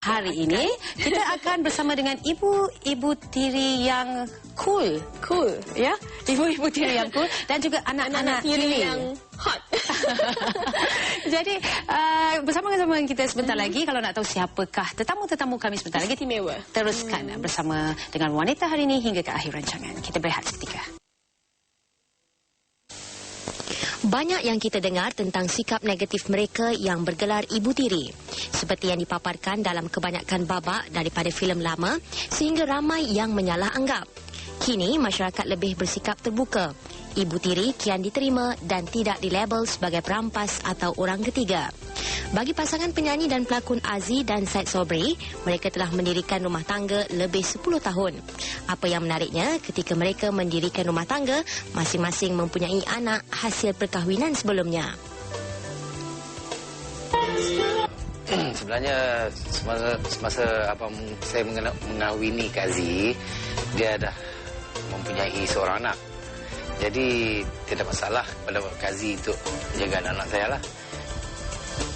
hari ini kita akan bersama dengan ibu tiri yang cool, ya, ibu tiri yang cool dan juga anak-anak tiri yang hot. Jadi bersama kita sebentar lagi. Kalau nak tahu siapakah tetamu kami sebentar lagi, istimewa. Teruskan bersama dengan wanita hari ini hingga ke akhir rancangan. Kita berehat seketika. Banyak yang kita dengar tentang sikap negatif mereka yang bergelar ibu tiri. Seperti yang dipaparkan dalam kebanyakan babak daripada filem lama sehingga ramai yang menyalah anggap. Kini masyarakat lebih bersikap terbuka. Ibu tiri kian diterima dan tidak dilabel sebagai perampas atau orang ketiga. Bagi pasangan penyanyi dan pelakon Aziz dan Syed Sobri, mereka telah mendirikan rumah tangga lebih 10 tahun. Apa yang menariknya, ketika mereka mendirikan rumah tangga, masing-masing mempunyai anak hasil perkahwinan sebelumnya. Sebenarnya semasa abang saya mengahwini Kak Aziz, dia dah mempunyai seorang anak. Jadi tidak masalah pada Kak Aziz untuk menjaga anak-anak saya lah.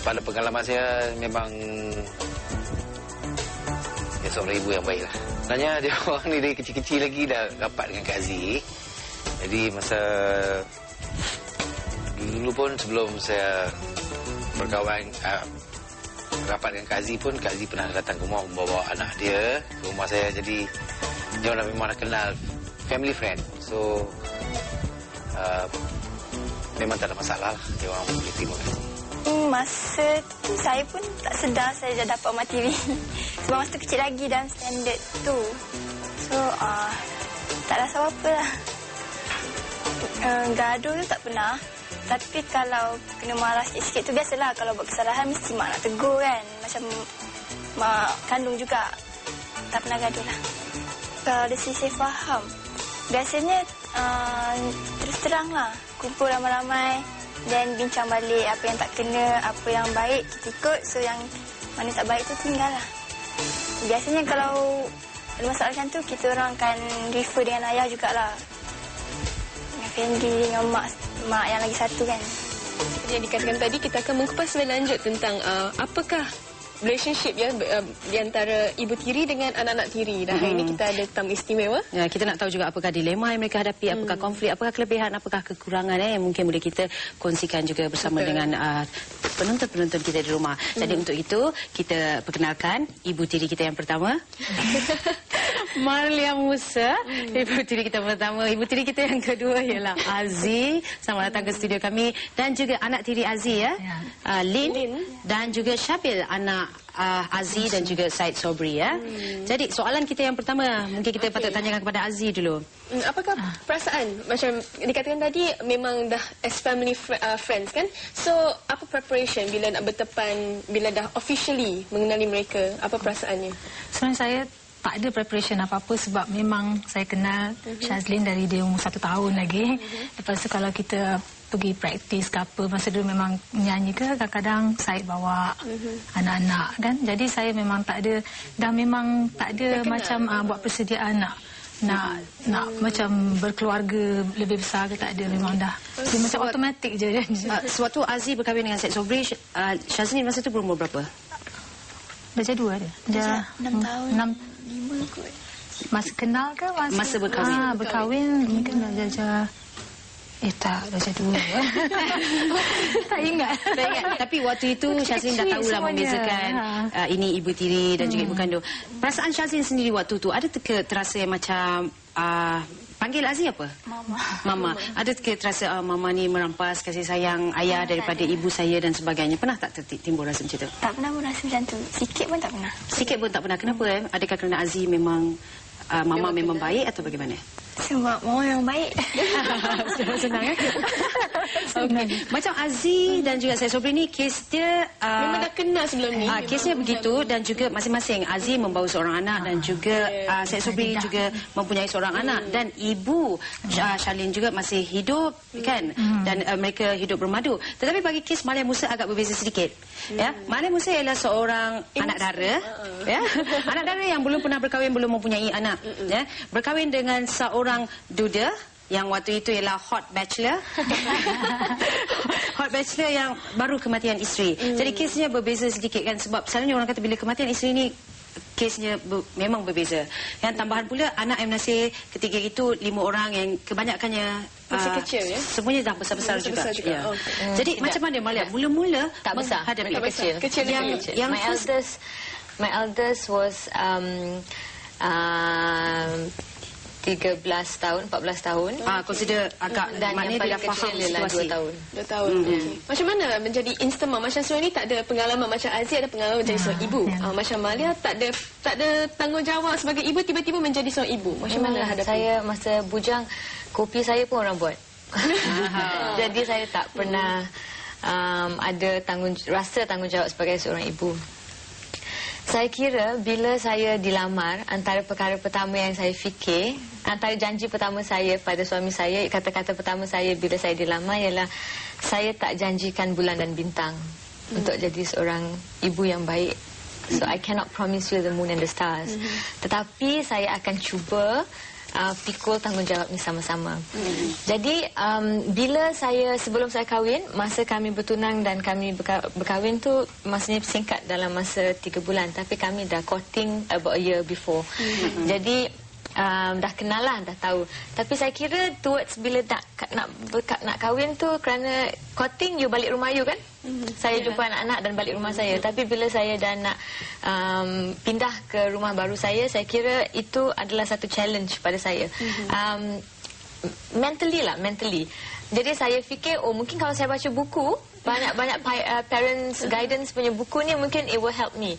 Pada pengalaman saya memang dia seorang ibu yang baik lah. Sebenarnya dia orang ni dari kecil-kecil lagi dah rapat dengan Kak Aziz. Jadi masa dulu pun sebelum saya berkawan rapat dengan Kak Aziz pun, Kak Aziz pernah datang ke rumah membawa anak dia ke rumah saya. Jadi dia orang memang dah kenal, family friend. So memang tak ada masalah lah. Dia orang boleh terima kasih. Masa tu saya pun tak sedar saya dah dapat rumah tiri. Sebab masa tu kecil lagi dalam standard tu. So tak rasa apa-apa lah. Gaduh tu tak pernah. Tapi kalau kena marah sikit-sikit tu biasalah. Kalau buat kesalahan mesti mak nak tegur kan. Macam mak kandung juga. Tak pernah gaduh lah. Kalau dari sisi saya faham, biasanya terus terang lah. Kumpul ramai-ramai dan bincang balik apa yang tak kena, apa yang baik kita ikut. So yang mana tak baik tu tinggal lah. Biasanya kalau ada masalah macam tu, kita orang akan refer dengan ayah jugalah. Dengan Fendi, dengan mak yang lagi satu kan. Seperti yang dikatakan tadi, kita akan mengupas lebih lanjut tentang apakah relationship ya di antara ibu tiri dengan anak-anak tiri. Dan hari ini kita ada tetamu istimewa. Ya, kita nak tahu juga apakah dilema yang mereka hadapi, apakah konflik, apakah kelebihan, apakah kekurangan yang mungkin boleh kita kongsikan juga bersama dengan penonton-penonton kita di rumah. Jadi untuk itu kita perkenalkan ibu tiri kita yang pertama. Marlia Musa, ibu tiri kita pertama. Ibu tiri kita yang kedua ialah Aziz. Selamat datang ke studio kami. Dan juga anak tiri Aziz ya. Lin dan juga Syabil, anak Aziz dan juga Syed Sobri ya. Jadi soalan kita yang pertama, mungkin kita patut tanyakan kepada Aziz dulu. Apakah perasaan, macam dikatakan tadi memang dah as family friends kan? So apa preparation bila nak bertepan, bila dah officially mengenali mereka, apa perasaannya? Sebenarnya saya tak ada preparation apa-apa sebab memang saya kenal Shazlin dari dia umur 1 tahun lagi. Lepas tu kalau kita pergi praktis ke apa, masa dulu memang menyanyi ke, kadang-kadang saya bawa anak-anak kan. Jadi saya memang tak ada, dah memang tak ada macam buat persediaan nak macam berkeluarga lebih besar ke, tak ada. Memang dah dia macam automatik je. Sewaktu Aziz berkahwin dengan Syed Sobri, Shazlin masa tu berumur berapa? Darjah 2 dia. Dah 6 tahun. 5 kot. Masa kenal ke masa berkahwin? Berkahwin mungkin darjah darjah 2. Tak ingat. Tapi waktu itu Shazlin dah tahulah membezakan ini ibu tiri dan juga ibu kandung. Perasaan Shazlin sendiri waktu tu ada terasa yang macam panggil Aziz apa? Mama. Ada terasa mama ni merampas kasih sayang ayah daripada ibu saya dan sebagainya. Pernah tak timbul rasa macam tu? Tak pernah pun rasa macam tu. Sikit pun tak pernah. Sikit pun tak pernah. Kenapa? Adakah kerana Aziz memang mama memang baik atau bagaimana? Sebab mama yang baik. Senang kan? Okay. Macam Aziz dan juga Syed Sobri ni, kes dia memang dah kenal sebelum ni. Kesnya begitu dan juga masing-masing. Aziz membawa seorang anak dan juga Syed Sobri juga mempunyai seorang anak. Dan ibu Shalin juga masih hidup kan? Dan mereka hidup bermadu. Tetapi bagi kes Marlia Musa agak berbeza sedikit. Ya, Marlia Musa ialah seorang anak dara. Ya, anak dara yang belum pernah berkahwin, belum mempunyai anak. Ya, berkahwin dengan seorang duda yang waktu itu ialah hot bachelor. Hot bachelor yang baru kematian isteri. Jadi kesnya berbeza sedikit kan, sebab selalunya orang kata bila kematian isteri ni kesnya memang berbeza. Yang tambahan pula anak M. Nasir ketika itu 5 orang yang kebanyakannya masih kecil ya. Semuanya dah besar-besar juga. Ya. Okay. Jadi macam mana Malia? Mula-mula tak besar, menghadapi kecil. Yang My eldest was 13 tahun, 14 tahun. Consider agak dan yang paling kecil ialah 2 tahun. 2 tahun. Okay. Macam mana menjadi instant mom? Macam Suri ni tak ada pengalaman macam Aziz ada pengalaman menjadi seorang ibu. Macam Malia tak ada tanggungjawab sebagai ibu, tiba-tiba menjadi seorang ibu. Macam mana hadapi? Saya masa bujang kopi saya pun orang buat. Jadi saya tak pernah ada rasa tanggungjawab sebagai seorang ibu. Saya kira bila saya dilamar, antara perkara pertama yang saya fikir, antara janji pertama saya pada suami saya, kata-kata pertama saya bila saya dilamar ialah saya tak janjikan bulan dan bintang untuk jadi seorang ibu yang baik. So I cannot promise you the moon and the stars. Tetapi saya akan cuba pikul tanggungjawab ni sama-sama. Jadi bila sebelum saya kahwin, masa kami bertunang dan kami berkahwin tu masanya singkat dalam masa 3 bulan, tapi kami dah courting about a year before. Jadi dah kenal lah, dah tahu. Tapi saya kira towards bila nak kahwin tu, kerana courting you balik rumah you kan. Saya jumpa anak-anak dan balik rumah saya. Tapi bila saya dah nak pindah ke rumah baru saya kira itu adalah satu challenge pada saya. Mentally. Jadi saya fikir, mungkin kalau saya baca buku, banyak parents guidance punya buku ni, mungkin it will help me.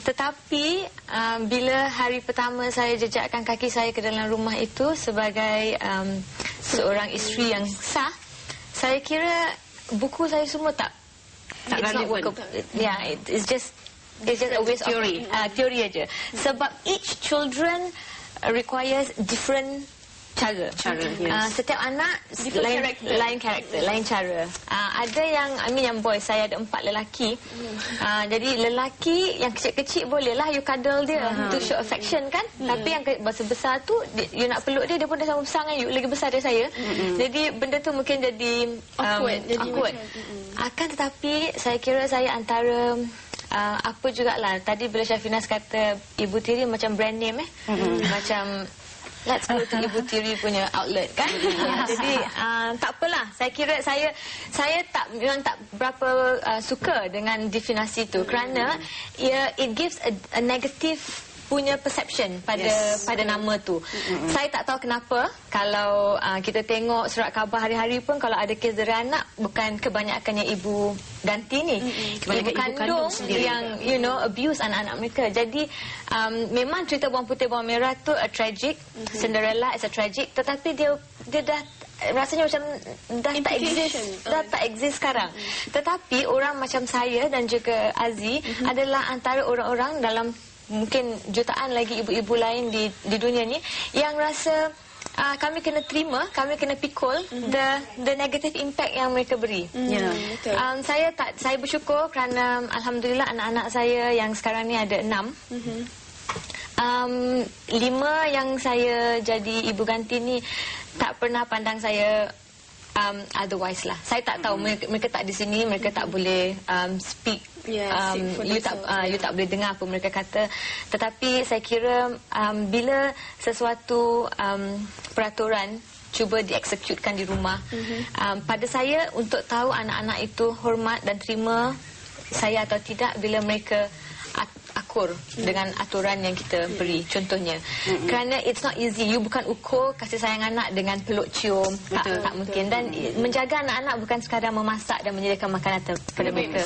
Tetapi bila hari pertama saya jejakkan kaki saya ke dalam rumah itu sebagai seorang isteri yang sah, saya kira buku saya semua it's not workable. Yeah, it's just a waste of theory aja. Sebab each children requires different cara. Setiap anak lain karakter, lain cara. Ada yang boys, saya ada 4 lelaki. Jadi lelaki yang kecil-kecil bolehlah you cuddle dia to show affection kan. Tapi yang besar tu you nak peluk dia pun dah sama besar dengan you, lagi besar dari saya. Jadi benda tu mungkin jadi awkward. Akan tetapi saya kira saya antara apa jugalah, tadi bila Syafinas kata Ibu Tiri macam brand name macam let's go to Ibu Tiri punya outlet kan. Jadi tak apalah, saya kira saya memang tak berapa suka dengan definasi tu, kerana it gives a negative punya perception pada nama tu. Saya tak tahu kenapa, kalau kita tengok surat khabar hari-hari pun, kalau ada kes dari anak, bukan kebanyakannya ibu ganti ni, ibu kandung yang abuse anak-anak mereka. Jadi memang cerita bawang putih bawang merah tu a tragic, Cinderella is a tragic, tetapi dia dah rasanya macam dah tak exist sekarang. Tetapi orang macam saya dan juga Aziz adalah antara orang-orang dalam mungkin jutaan lagi ibu-ibu lain di dunia ni yang rasa kami kena terima, kami kena pikul the negative impact yang mereka beri. Betul. Saya bersyukur kerana alhamdulillah anak-anak saya yang sekarang ni ada 6. 5 yang saya jadi ibu ganti ni tak pernah pandang saya otherwise lah. Saya tak tahu, mereka tak di sini, mereka tak boleh speak, you tak boleh dengar apa mereka kata. Tetapi saya kira bila sesuatu peraturan cuba dieksekutkan di rumah, pada saya untuk tahu anak-anak itu hormat dan terima saya atau tidak bila mereka akur dengan aturan yang kita beri. Contohnya, kerana it's not easy, you bukan ukur kasih sayang anak dengan peluk cium, tak mungkin. Dan menjaga anak-anak bukan sekadar memasak dan menyediakan makanan kepada mereka.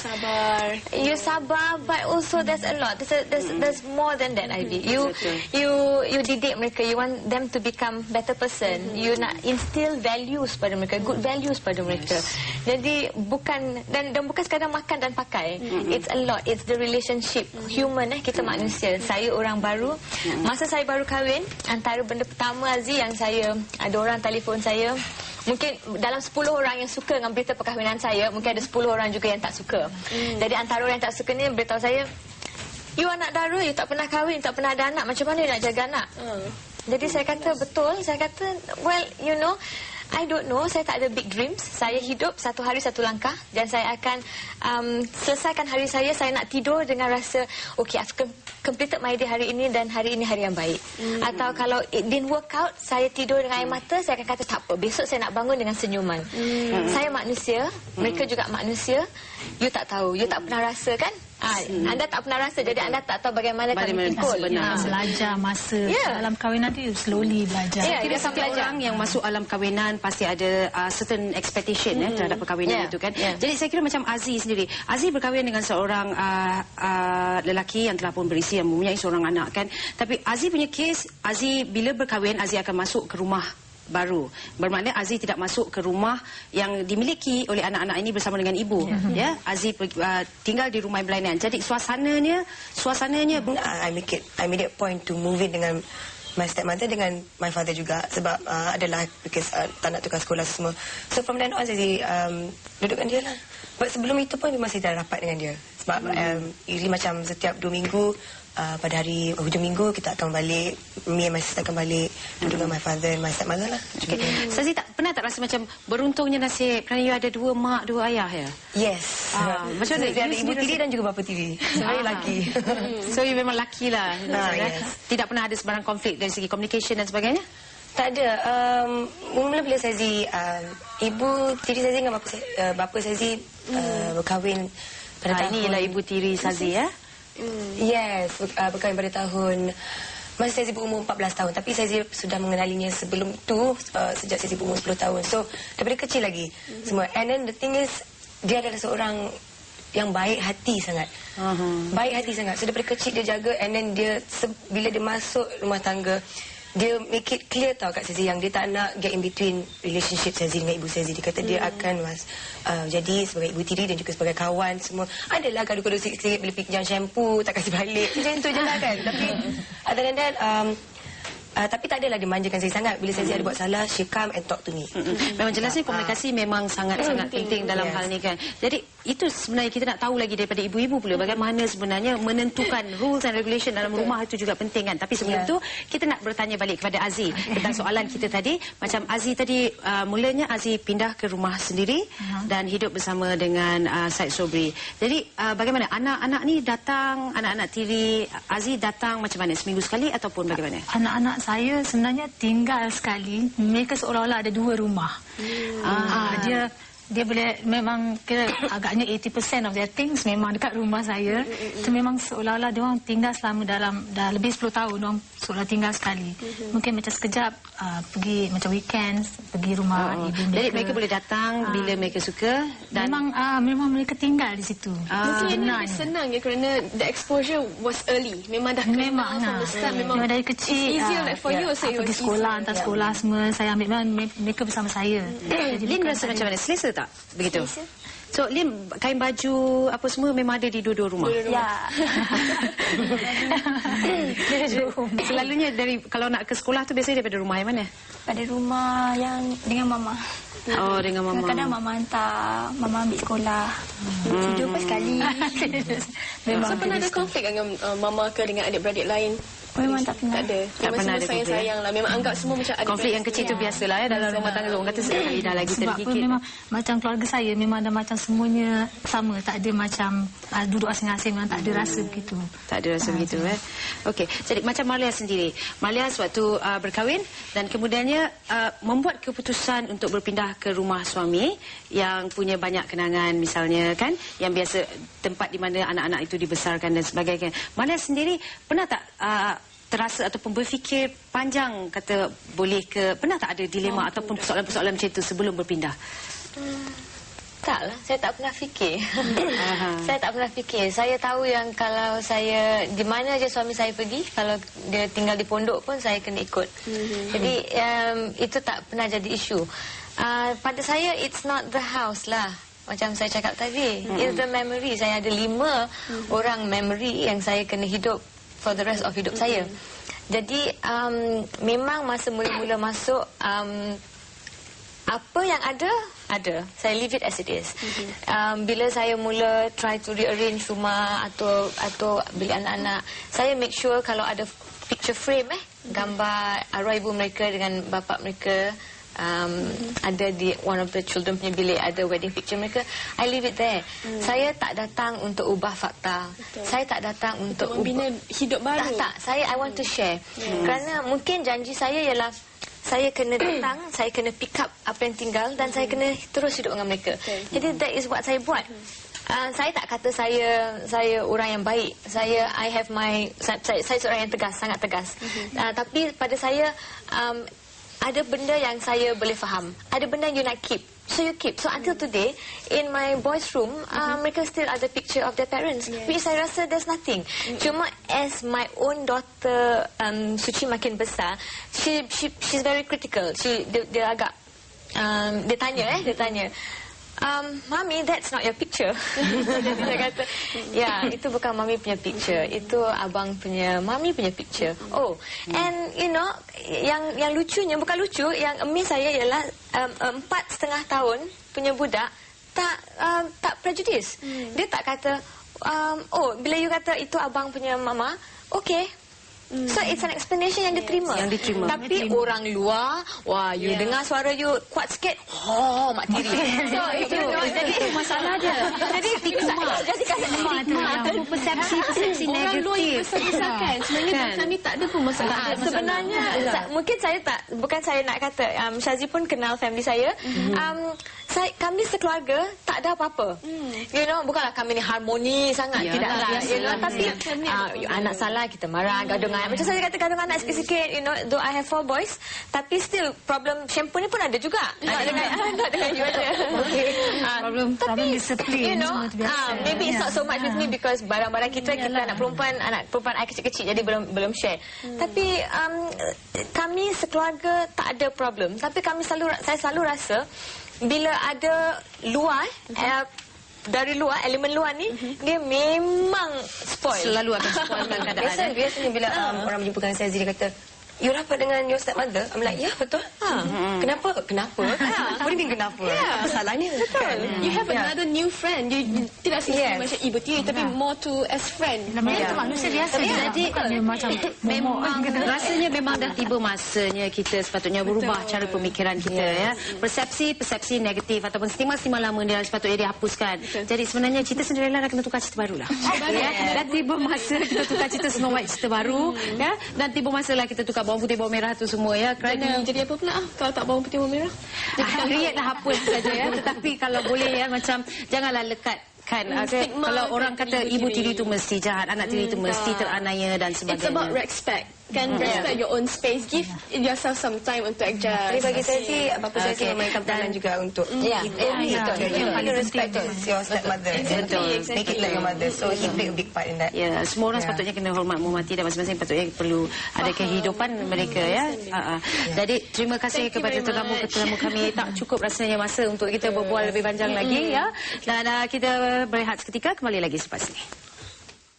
You sabar, but also there's a lot, there's more than that, Ivy. You didik mereka, you want them to become better person, you nak instill values pada mereka, good values pada mereka. Jadi bukan dan bukan sekadar makan dan pakai, it's a lot, it's the relationship, human, kita manusia. Saya orang baru. Masa saya baru kahwin, antara benda pertama Aziz yang ada orang telefon saya, mungkin dalam 10 orang yang suka dengan berita perkahwinan saya, mungkin ada 10 orang juga yang tak suka. Jadi antara orang yang tak suka ni beritahu saya, you anak dara, you tak pernah kahwin, tak pernah ada anak, macam mana you nak jaga anak? Jadi saya kata betul, saya kata well, you know, I don't know, saya tak ada big dreams. Saya hidup satu hari satu langkah dan saya akan selesaikan hari saya nak tidur dengan rasa okay, I've completed my day hari ini dan hari ini hari yang baik. Atau kalau it didn't work out, saya tidur dengan air mata, saya akan kata tak apa, besok saya nak bangun dengan senyuman. Saya manusia, mereka juga manusia. You tak tahu, you tak pernah rasa kan? Anda tak pernah rasa, jadi anda tak tahu bagaimana kami pikul. Belajar masa dalam kahwinan tu, slowly belajar. Kira setiap orang yang masuk alam kahwinan pasti ada certain expectation terhadap perkahwinan itu kan. Jadi saya kira macam Aziz sendiri. Aziz berkahwin dengan seorang lelaki yang telah pun berisi, yang mempunyai seorang anak kan. Tapi Aziz punya kes, Aziz bila berkahwin, Aziz akan masuk ke rumah baru. Bermakna Aziz tidak masuk ke rumah yang dimiliki oleh anak-anak ini bersama dengan ibu. Ya, Aziz tinggal di rumah berlainan. Jadi suasananya I made it point to move in dengan my stepmother dengan my father juga sebab adalah because tak nak tukar sekolah semua. So from then on saya duduk dengan dia lah. But sebelum itu pun masih dah rapat dengan dia. Sebab iri macam setiap 2 minggu pada hari hujung minggu kita akan balik, me and my sister akan balik duduk dengan my father and my stepmother lah. Sazi pernah tak rasa macam beruntungnya nasib kerana you ada 2 mak 2 ayah ya? Yes. Macam mana? Dia ada ibu tiri dan juga bapa tiri. Saya lelaki. So you memang lelaki lah. Yes. Tidak pernah ada sebarang konflik dari segi communication dan sebagainya? Tak ada. Mula bila Sazi ibu tiri Sazi dengan bapa Sazi berkahwin pada tahun. Ini ialah ibu tiri Sazi ya? Yes, berkahwin pada tahun masa saya berumur 14 tahun. Tapi saya sudah mengenalinya sebelum itu, sejak saya berumur 10 tahun. So, daripada kecil lagi semua. And then the thing is, dia adalah seorang yang baik hati sangat. Baik hati sangat. So, daripada kecil dia jaga. And then dia, bila dia masuk rumah tangga, dia make it clear tau kat Sazi yang dia tak nak get in between relationship Sazi dengan ibu Sazi. Dia kata dia akan jadi sebagai ibu tiri dan juga sebagai kawan semua. Adalah gaduh-gaduh sikit-sikit bila pinjam shampoo tak kasih balik. Macam itu je lah kan. Tapi other than that, tapi tak adalah dia manjakan saya sangat. Bila saya ada buat salah, she come and talk to me. Memang jelasnya komunikasi memang sangat-sangat penting dalam hal ni kan. Jadi itu sebenarnya kita nak tahu lagi daripada ibu-ibu pula bagaimana sebenarnya menentukan rules and regulation dalam rumah itu juga penting kan. Tapi sebelum tu kita nak bertanya balik kepada Aziz tentang soalan kita tadi. Macam Aziz tadi mulanya Aziz pindah ke rumah sendiri dan hidup bersama dengan Syed Sobri. Jadi bagaimana anak-anak ni datang, anak-anak tiri Aziz datang macam mana, seminggu sekali ataupun bagaimana? Anak-anak saya sebenarnya tinggal sekali. Mereka seolah-olah ada 2 rumah. Dia boleh memang kira agaknya 80% of their things memang dekat rumah saya. Itu memang seolah-olah dia orang tinggal selama dah lebih 10 tahun dia orang seolah tinggal sekali. Mungkin macam sekejap pergi macam weekends pergi rumah ibu mereka. Jadi mereka boleh datang bila mereka suka dan memang mereka tinggal di situ. Mungkin ini senang ya kerana the exposure was early. Memang dah kenal from the start. Memang dari kecil. Easier like for you. Pergi sekolah, hantar sekolah semua saya ambil mereka bersama saya. Jadi Lin rasa macam mana? Selesa tak? Begitu. So, Lin, kain baju apa semua memang ada di dua-dua rumah? Ya. Selalunya kalau nak ke sekolah tu biasanya daripada rumah yang mana? Pada rumah yang dengan mama. Oh, dengan mama. Kadang-kadang mama hantar, mama ambil sekolah. Tidur pun sekali. Memang so, pernah ada konflik dengan mama ke dengan adik-beradik lain? Memang tak pernah. Tak ada. Tak pernah ada sayang-sayang lah. Memang anggap semua macam adik. Konflik yang kecil tu biasalah ya dalam rumah tangga. Orang kata sekali dah lagi tergigit. Sebab memang macam keluarga saya memang ada macam semuanya sama. Tak ada macam duduk asing-asing, memang tak ada rasa begitu. Tak ada rasa begitu Okey. Jadi macam Malia sendiri. Malia sewaktu berkahwin dan kemudiannya membuat keputusan untuk berpindah ke rumah suami yang punya banyak kenangan misalnya kan, yang biasa tempat di mana anak-anak itu dibesarkan dan sebagainya. Malia sendiri pernah tak terasa ataupun berfikir panjang kata pernah tak ada dilema ataupun persoalan-persoalan macam itu sebelum berpindah? Taklah, saya tak pernah fikir. Saya tak pernah fikir. Saya tahu yang kalau saya di mana aja suami saya pergi, kalau dia tinggal di pondok pun saya kena ikut. Jadi itu tak pernah jadi isu. Pada saya it's not the house lah. Macam saya cakap tadi, it's the memory. Saya ada 5 orang memory yang saya kena hidup for the rest of hidup saya. Jadi memang masa mula-mula masuk apa yang ada. Saya leave it as it is. Bila saya mula try to rearrange rumah atau bilik anak-anak, saya make sure kalau ada picture frame gambar arwah ibu mereka dengan bapa mereka. Ada di one of the children punya bilik, ada wedding picture mereka. I leave it there. Saya tak datang untuk ubah fakta. Saya tak datang untuk membina hidup baru. Tak. I want to share. Kerana mungkin janji saya ialah saya kena datang, saya kena pick up apa yang tinggal dan saya kena terus hidup dengan mereka. Jadi that is what saya buat. Saya tak kata saya orang yang baik. Saya seorang yang tegas, sangat tegas. Tapi pada saya ada benda yang saya boleh faham. Ada benda you nak keep. So you keep. So until today, in my boys' room, mereka still ada picture of their parents. Which saya rasa there's nothing. Cuma as my own daughter, Suci makin besar, she's very critical. Dia agak, dia tanya. Mami, that's not your picture. Dia kata, ya, itu bukan Mami punya picture. Itu abang punya, Mami punya picture. Oh, and you know, yang lucunya, bukan lucu, yang amazed saya ialah 4,5 tahun punya budak tak prejudice. Dia tak kata, oh, bila you kata itu abang punya mama, okay. So it's an explanation yang diterima. Tapi orang luar, wah, you dengar suara you kuat sikit, mak tiri. So itu masalah dia. Jadi persepsi negatif. Orang luar yang besar-besarkan. Sebenarnya kami tak ada pun masalah. Sebenarnya mungkin saya tak, bukan saya nak kata, Syazli pun kenal family saya. Kami sekeluarga tak ada apa-apa. You know, bukanlah kami ni harmoni sangat, tidaklah. You know, tapi anak salah kita marah, gaduh. Macam saya kata gaduh anak sikit-sikit, you know, though I have 4 boys, tapi still problem shampoo ni pun ada juga. Tak dengan you ada. Problem disiplin. You know, maybe it's not so much with me because barang-barang kita anak perempuan I kecil-kecil jadi belum share. Tapi kami sekeluarga tak ada problem. Tapi saya selalu rasa bila ada luar dari luar, elemen luar ni, dia memang spoil. Selalu akan spoilkan keadaan. Biasanya bila orang menjumpa saya, dia kata, you rapat dengan your stepmother? I'm like, ya, betul. Kenapa? What do you mean kenapa? Masalahnya. Betul. You have another new friend. You tidak seperti macam ibu tiri, tapi more to as friend. Namanya itu manusia biasa. Jadi macam memang rasanya memang dah tiba masanya kita sepatutnya berubah cara pemikiran kita, ya. Persepsi negatif ataupun stigma lama dia sepatutnya dihapuskan. Jadi sebenarnya cerita Cinderella dah kena tukar cerita barulah. Dan tiba masa kita tukar cerita Snow White cerita baru, ya. Dan tiba masalah kita tukar bawang putih, bawang merah tu semua, ya. Kerana jadi apa pula kalau tak bawang putih, bawang merah? Create-lah hapus saja, ya. Tetapi kalau boleh, ya, macam janganlah lekatkan. Kalau orang kata ibu tiri itu mesti jahat, anak tiri itu mesti teraniaya dan sebagainya. It's about respect. Kan respect your own space. Give yourself some time untuk adjust. Tapi bagi saya sih, bapa saya sih memainkan peranan juga untuk yang paling respect your stepmother. Make it like your mother. So he play a big part in that. Ya, semua orang sepatutnya kena hormat menghormati dan masing-masing patutnya perlu ada kehidupan mereka, ya. Jadi terima kasih kepada tetamu kami. Tak cukup rasanya masa untuk kita berbual lebih panjang lagi, ya. Dan kita berehat seketika, kembali lagi selepas ini.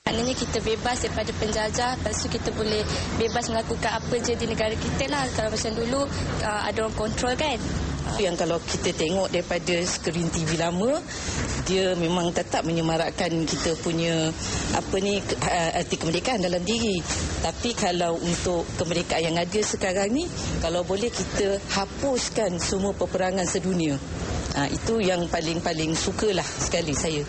Maknanya kita bebas daripada penjajah, lepas tu kita boleh bebas melakukan apa je di negara kita lah. Kalau macam dulu ada orang kontrol, kan. Yang kalau kita tengok daripada skrin TV lama, dia memang tetap menyemarakkan kita punya arti kemerdekaan dalam diri. Tapi kalau untuk kemerdekaan yang ada sekarang ni, kalau boleh kita hapuskan semua peperangan sedunia. Itu yang paling sukalah sekali saya.